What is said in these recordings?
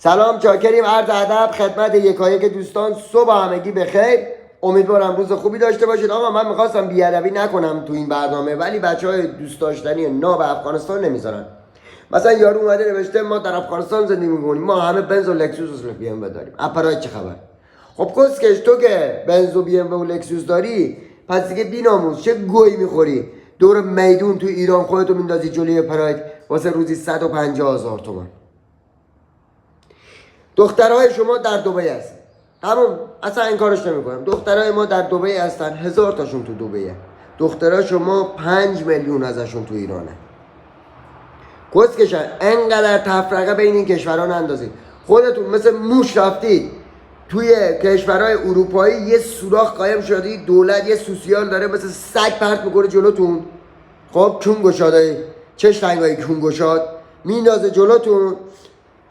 سلام، چاکریم. عرض ادب خدمت یکایک دوستان. صبح همگی بخیر. امیدوارم روز خوبی داشته باشید. آقا من میخواستم بیادبی نکنم تو این برنامه، ولی بچهای دوست داشتنی ناب افغانستان نمیذارن. مثلا یارو اومده نوشته ما در افغانستان زندگی میکنیم، ما همه بنز و لکسوس و بی ام داریم. اپرای چه خبر؟ خب کسکش، تو که بنز و بی ام و لکسوس داری، پس دیگه بی‌ناموس چه گوی میخوری؟ دور میدون تو ایران خودتو میندازی جلوی پراید واسه روزی 150,000 تومان. دخترهای شما در دبی هستن، همون اصلا این کارش نمیکنم. دخترهای ما در دبی هستن، 1000 تاشون تو دبیه. دخترها شما 5 میلیون ازشون تو ایرانه. کسکشن، انقدر تفرقه بین این کشورها نندازید. خودتون مثل موش رفتید توی کشورهای اروپایی، یه سوراخ قایم شده، دولت یه سوسیال داره مثل سگ پرت میکنه جلوتون. خب چون گشاده چش تنگایی کون گشاد میندازه جلوتون.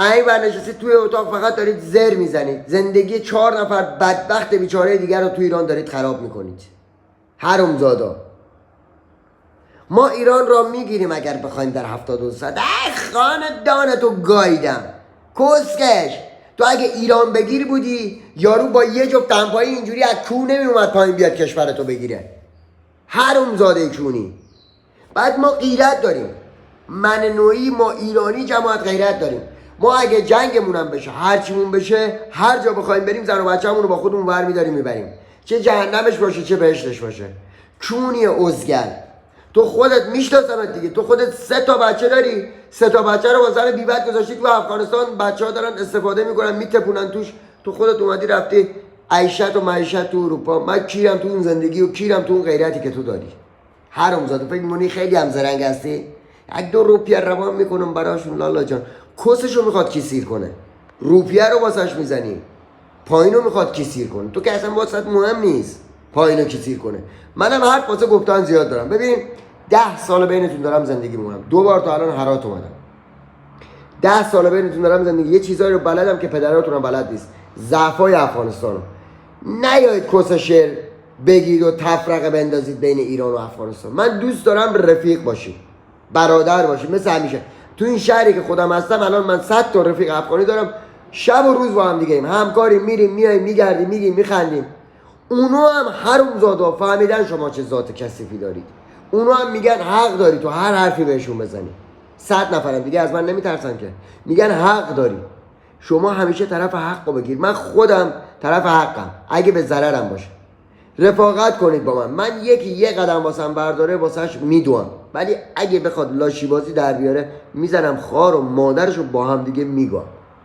این برنشستید توی اتاق فقط دارید زر میزنید. زندگی 4 نفر بدبخت بیچاره دیگر رو توی ایران دارید خراب میکنید. حرومزادا. ما ایران را میگیریم اگر بخوایم در 72 ساعت. خاندان تو گایدم کسکش. تو اگه ایران بگیر بودی، یارو با یه جفت تنپایی اینجوری از کو نمیومد پایین بیاد کشورتو بگیره. حرومزاده کونی. بعد ما غیرت داریم، من نوعی ما ایرانی جماعت غیرت داریم. ما اگه جنگمون هم بشه، هرچیمون بشه، هر جا بخوایم بریم زن و بچه‌مون رو با خودمون ور می‌داریم میبریم، چه جهنمش باشه چه بهشتش باشه. چونی ازگل. تو خودت میشناسمت دیگه، تو خودت 3 تا بچه داری، 3 تا بچه رو با زن بیبت گذاشتی تو افغانستان، بچه‌ها دارن استفاده میکنن میتپونن توش. تو خودت اومدی رفتی عیشت و معیشت تو اروپا. من کیرم تو اون زندگی و کیرم تو اون غیرتی که تو داری. حرومزاده، فکر می‌کنی خیلی هم زرنگ هستی؟ 1-2 روپیه روان میکنم براشون. لالا جان کسشو میخواد کی سیر کنه، روپیه رو واسش میزنی، پایینو میخواد کی سیر کنه. تو که اصلا واسط مهم نیست پایینو کی سیر کنه. منم حرف واسه گفتن زیاد دارم. ببین 10 سال بینتون دارم زندگی میکنم، 2 بار تا الان هرات اومدم. 10 سال بینتون دارم زندگی، یه چیزایی رو بلدم که پدراتونم بلد نیست. ضعفای افغانستانو نیایید کس شعر بگید و تفرقه بندازید بین ایران و افغانستان. من دوست دارم رفیق باشیم، برادر باشیم، مثل همیشه. تو این شهری که خودم هستم الان من 100 تا رفیق افغانی دارم، شب و روز با هم دیگه ایم، همکاریم، میریم میایم، میگردیم، میگیم، میخندیم. اونو هم حرومزادا فهمیدن شما چه ذات کثیفی دارید. اونو هم میگن حق داری تو هر حرفی بهشون بزنی. 100 نفرم دیگه از من نمیترسن که، میگن حق داری. شما همیشه طرف حقو بگیر. من خودم طرف حقم اگه به ضررم باشه. رفاقت کنید با من یکی یه قدم واسم برداره واسش میدوام، ولی اگه بخواد لاشی بازی در بیاره میزنم خار و مادرشو با هم دیگه میگم.